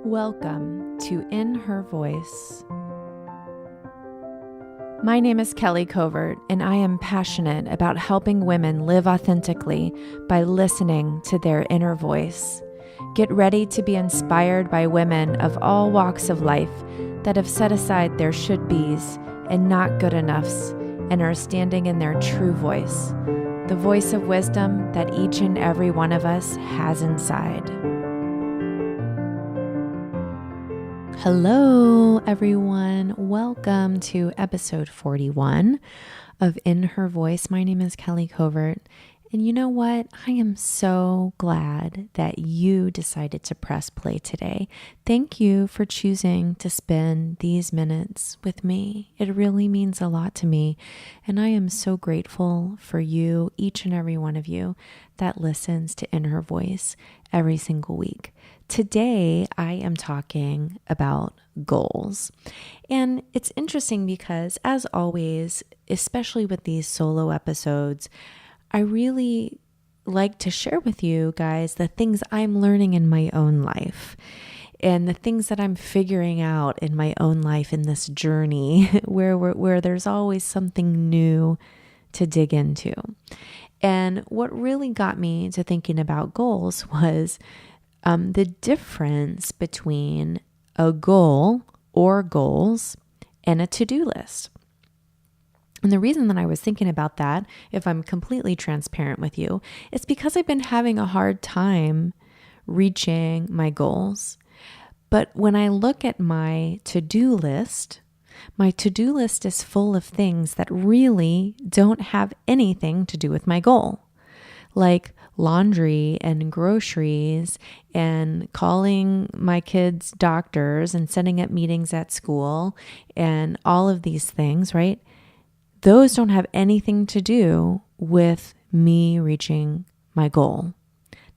Welcome to In Her Voice. My name is Kelly Covert, and I am passionate about helping women live authentically by listening to their inner voice. Get ready to be inspired by women of all walks of life that have set aside their should-bes and not good enoughs and are standing in their true voice, the voice of wisdom that each and every one of us has inside. Hello, everyone. Welcome to episode 41 of In Her Voice. My name is Kelly Covert. And you know what? I am so glad that you decided to press play today. Thank you for choosing to spend these minutes with me. It really means a lot to me. And I am so grateful for you, each and every one of you that listens to In Her Voice every single week. Today, I am talking about goals. And it's interesting because, as always, especially with these solo episodes, I really like to share with you guys the things I'm learning in my own life and the things that I'm figuring out in my own life in this journey where there's always something new to dig into. And what really got me to thinking about goals was the difference between a goal or goals and a to-do list. And the reason that I was thinking about that, if I'm completely transparent with you, is because I've been having a hard time reaching my goals. But when I look at my to-do list is full of things that really don't have anything to do with my goal, like laundry and groceries and calling my kids' doctors and setting up meetings at school and all of these things, right? Those don't have anything to do with me reaching my goal.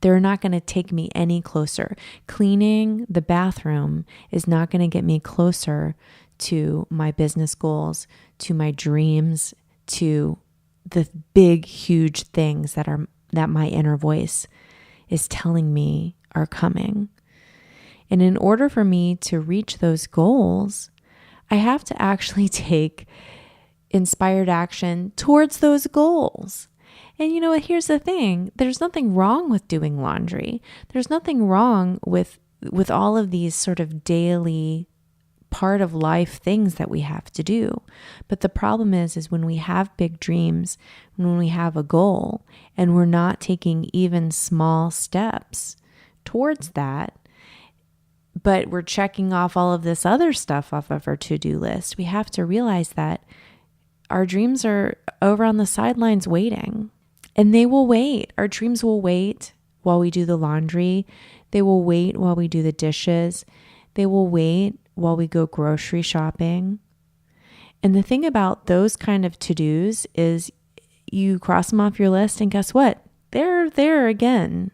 They're not going to take me any closer. Cleaning the bathroom is not going to get me closer to my business goals, to my dreams, to the big, huge things that my inner voice is telling me are coming. And in order for me to reach those goals, I have to actually take inspired action towards those goals. And you know what? Here's the thing. There's nothing wrong with doing laundry. There's nothing wrong with all of these sort of daily part of life things that we have to do. But the problem is when we have big dreams, when we have a goal and we're not taking even small steps towards that, but we're checking off all of this other stuff off of our to-do list, we have to realize that our dreams are over on the sidelines waiting, and they will wait. Our dreams will wait while we do the laundry. They will wait while we do the dishes. They will wait while we go grocery shopping. And the thing about those kind of to-dos is you cross them off your list and guess what? They're there again.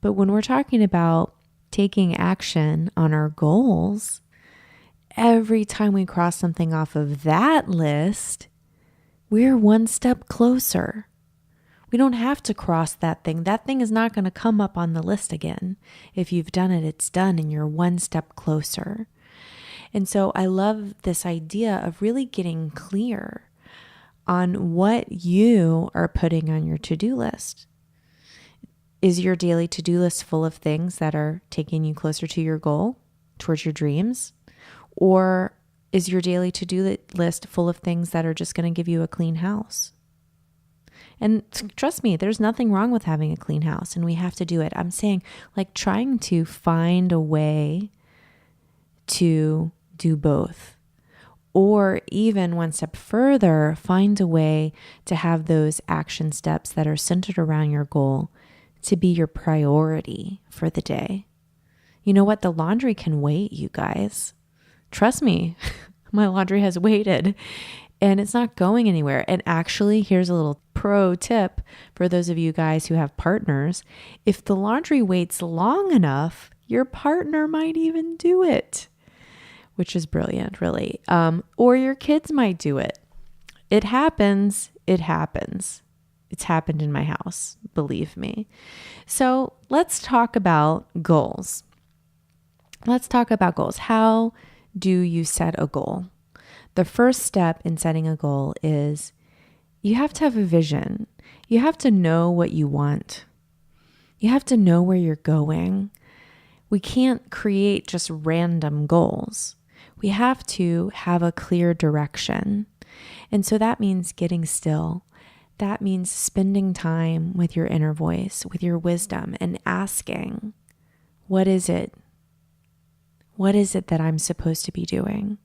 But when we're talking about taking action on our goals, every time we cross something off of that list, we're one step closer. We don't have to cross that thing. That thing is not going to come up on the list again. If you've done it, it's done and you're one step closer. And so I love this idea of really getting clear on what you are putting on your to-do list. Is your daily to-do list full of things that are taking you closer to your goal, towards your dreams? Or is your daily to-do list full of things that are just going to give you a clean house? And trust me, there's nothing wrong with having a clean house, and we have to do it. I'm saying, like, trying to find a way to do both. Or even one step further, find a way to have those action steps that are centered around your goal to be your priority for the day. You know what? The laundry can wait, you guys. Trust me, my laundry has waited and it's not going anywhere. And actually, here's a little pro tip for those of you guys who have partners. If the laundry waits long enough, your partner might even do it, which is brilliant, really. Or your kids might do it. It happens. It happens. It's happened in my house, believe me. So let's talk about goals. Let's talk about goals. How do you set a goal? The first step in setting a goal is you have to have a vision. You have to know what you want. You have to know where you're going. We can't create just random goals. We have to have a clear direction. And so that means getting still. That means spending time with your inner voice, with your wisdom, and asking, what is it? What is it that I'm supposed to be doing?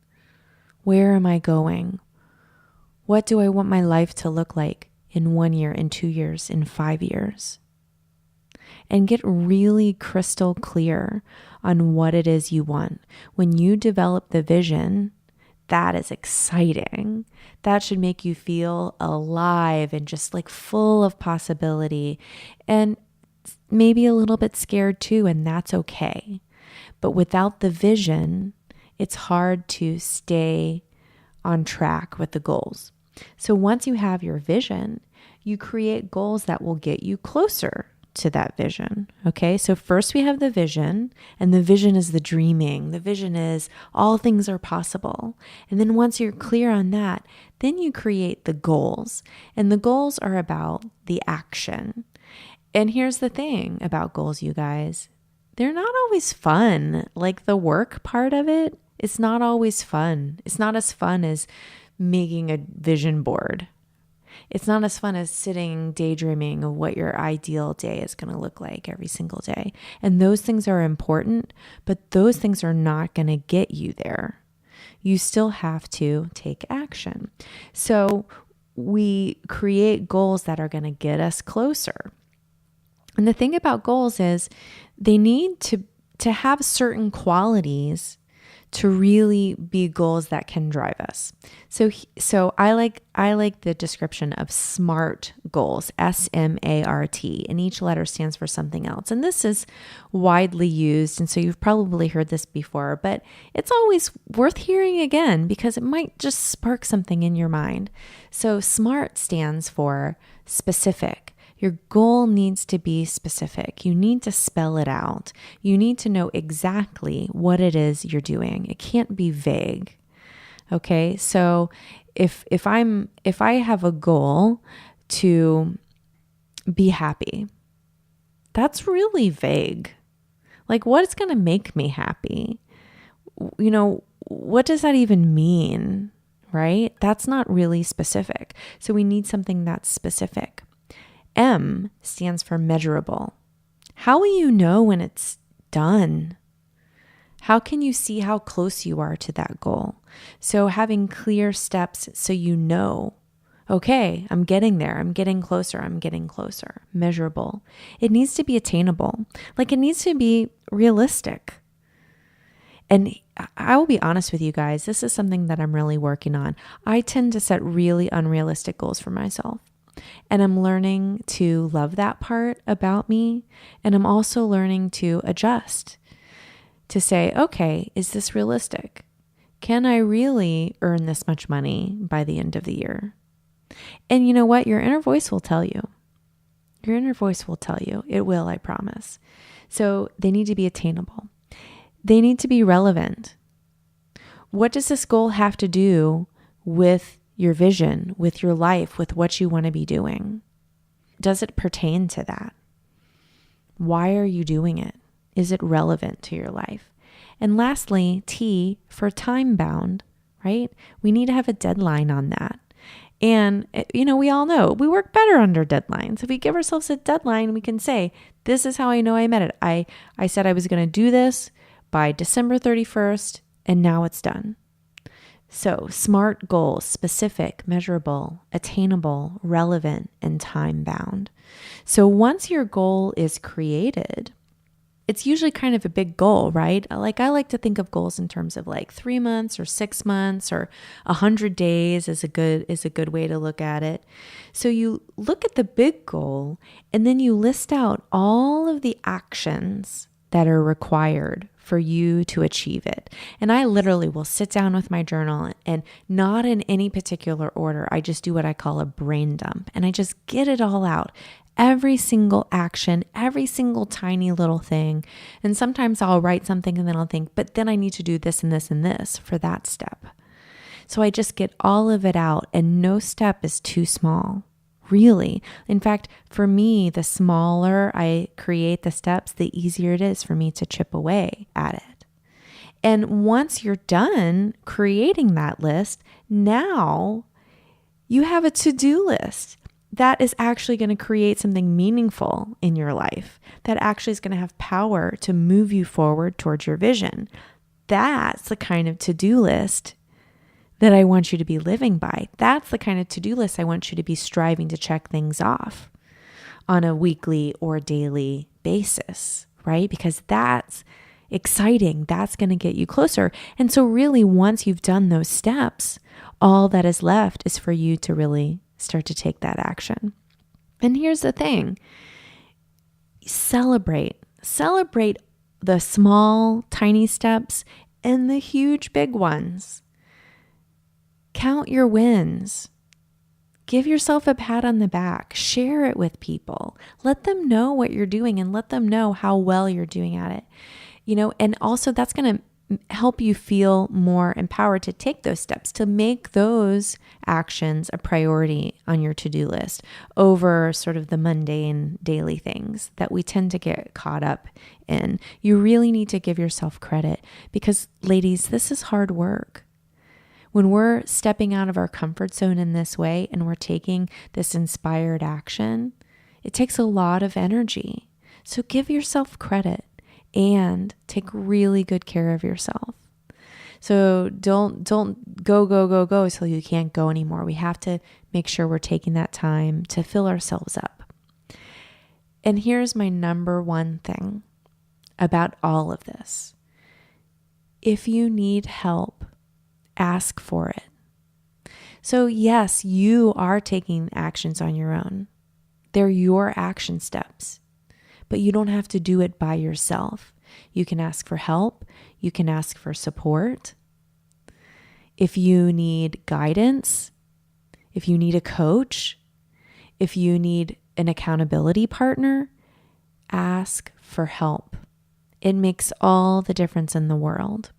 Where am I going? What do I want my life to look like in 1 year, in 2 years, in 5 years? And get really crystal clear on what it is you want. When you develop the vision, that is exciting. That should make you feel alive and just like full of possibility and maybe a little bit scared too, and that's okay. But without the vision, it's hard to stay on track with the goals. So once you have your vision, you create goals that will get you closer to that vision. Okay, so first we have the vision, and the vision is the dreaming. The vision is all things are possible. And then once you're clear on that, then you create the goals. And the goals are about the action. And here's the thing about goals, you guys. They're not always fun. Like the work part of it, it's not always fun. It's not as fun as making a vision board. It's not as fun as sitting daydreaming of what your ideal day is going to look like every single day. And those things are important, but those things are not going to get you there. You still have to take action. So we create goals that are going to get us closer. And the thing about goals is they need to have certain qualities to really be goals that can drive us. So I like the description of SMART goals, SMART, and each letter stands for something else. And this is widely used, and so you've probably heard this before, but it's always worth hearing again because it might just spark something in your mind. So SMART stands for specific. Your goal needs to be specific. You need to spell it out. You need to know exactly what it is you're doing. It can't be vague. Okay? So if I have a goal to be happy, that's really vague. Like, what is going to make me happy? You know, what does that even mean? Right? That's not really specific. So we need something that's specific. M stands for measurable. How will you know when it's done? How can you see how close you are to that goal? So having clear steps so you know, okay, I'm getting there. I'm getting closer. I'm getting closer. Measurable. It needs to be attainable. Like it needs to be realistic. And I will be honest with you guys, this is something that I'm really working on. I tend to set really unrealistic goals for myself. And I'm learning to love that part about me. And I'm also learning to adjust, to say, okay, is this realistic? Can I really earn this much money by the end of the year? And you know what? Your inner voice will tell you. Your inner voice will tell you. It will, I promise. So they need to be attainable. They need to be relevant. What does this goal have to do with your vision, with your life, with what you want to be doing? Does it pertain to that? Why are you doing it? Is it relevant to your life? And lastly, T for time bound, right? We need to have a deadline on that. And, you know, we all know we work better under deadlines. If we give ourselves a deadline, we can say, this is how I know I met it. I said I was going to do this by December 31st, and now it's done. So SMART goals, specific, measurable, attainable, relevant, and time-bound. So once your goal is created, it's usually kind of a big goal, right? Like I like to think of goals in terms of like 3 months or 6 months or 100 days is a good way to look at it. So you look at the big goal and then you list out all of the actions that are required for you to achieve it. And I literally will sit down with my journal and not in any particular order. I just do what I call a brain dump and I just get it all out. every single action, every single tiny little thing. And sometimes I'll write something and then I'll think, but then I need to do this and this and this for that step. So I just get all of it out, and no step is too small, really. In fact, for me, the smaller I create the steps, the easier it is for me to chip away at it. And once you're done creating that list, now you have a to-do list that is actually going to create something meaningful in your life, that actually is going to have power to move you forward towards your vision. That's the kind of to-do list that I want you to be living by. That's the kind of to-do list I want you to be striving to check things off on a weekly or daily basis, right? Because that's exciting. That's going to get you closer. And so really, once you've done those steps, all that is left is for you to really start to take that action. And here's the thing. Celebrate the small, tiny steps and the huge, big ones. Count your wins. Give yourself a pat on the back. Share it with people. Let them know what you're doing and let them know how well you're doing at it. And also that's going to help you feel more empowered to take those steps, to make those actions a priority on your to-do list over sort of the mundane daily things that we tend to get caught up in. You really need to give yourself credit because, ladies, this is hard work. When we're stepping out of our comfort zone in this way and we're taking this inspired action, it takes a lot of energy. So give yourself credit and take really good care of yourself. So don't go till you can't go anymore. We have to make sure we're taking that time to fill ourselves up. And here's my number one thing about all of this. If you need help, ask for it. So yes, you are taking actions on your own. They're your action steps, but you don't have to do it by yourself. You can ask for help. You can ask for support. If you need guidance, if you need a coach, if you need an accountability partner, ask for help. It makes all the difference in the world.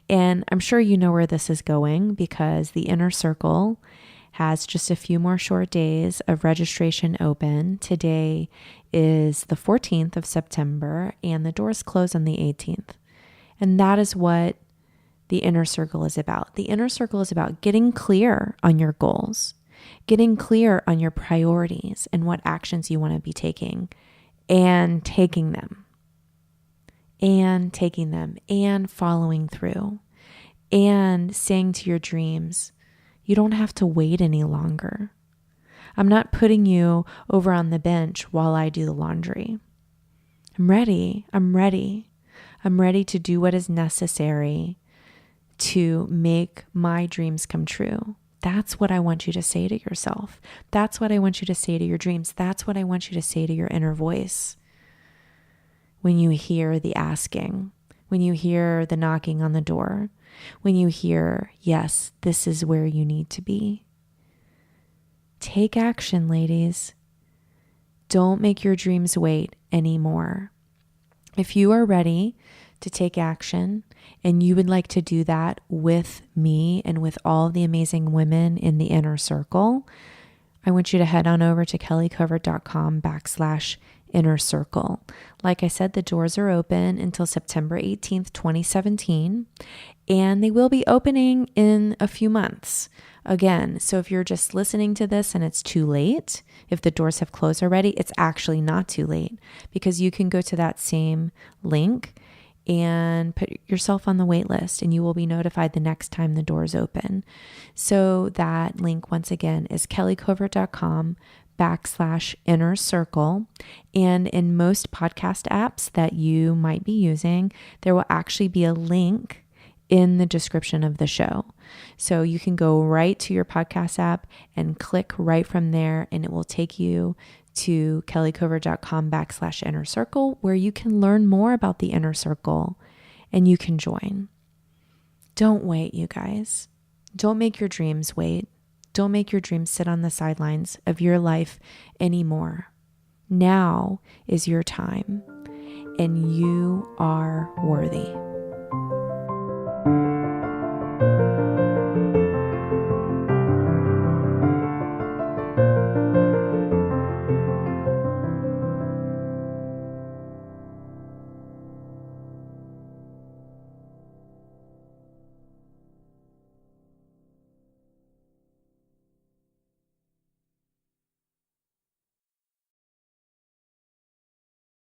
And I'm sure you know where this is going because the Inner Circle has just a few more short days of registration open. Today is the 14th of September and the doors close on the 18th. And that is what the Inner Circle is about. The Inner Circle is about getting clear on your goals, getting clear on your priorities and what actions you want to be taking and taking them. And following through and saying to your dreams, you don't have to wait any longer. I'm not putting you over on the bench while I do the laundry. I'm ready to do what is necessary to make my dreams come true. That's what I want you to say to yourself. That's what I want you to say to your dreams. That's what I want you to say to your inner voice. When you hear the asking, when you hear the knocking on the door, when you hear, yes, this is where you need to be. Take action, ladies. Don't make your dreams wait anymore. If you are ready to take action and you would like to do that with me and with all the amazing women in the Inner Circle, I want you to head on over to kellycovert.com/Inner Circle. Like I said, the doors are open until September 18th, 2017, and they will be opening in a few months again. So if you're just listening to this and it's too late, if the doors have closed already, it's actually not too late because you can go to that same link and put yourself on the wait list and you will be notified the next time the doors open. So that link once again is kellycovert.com/Inner Circle. And in most podcast apps that you might be using, there will actually be a link in the description of the show. So you can go right to your podcast app and click right from there and it will take you to kellycovert.com/Inner Circle where you can learn more about the Inner Circle and you can join. Don't wait, you guys. Don't make your dreams wait. Don't make your dreams sit on the sidelines of your life anymore. Now is your time, and you are worthy.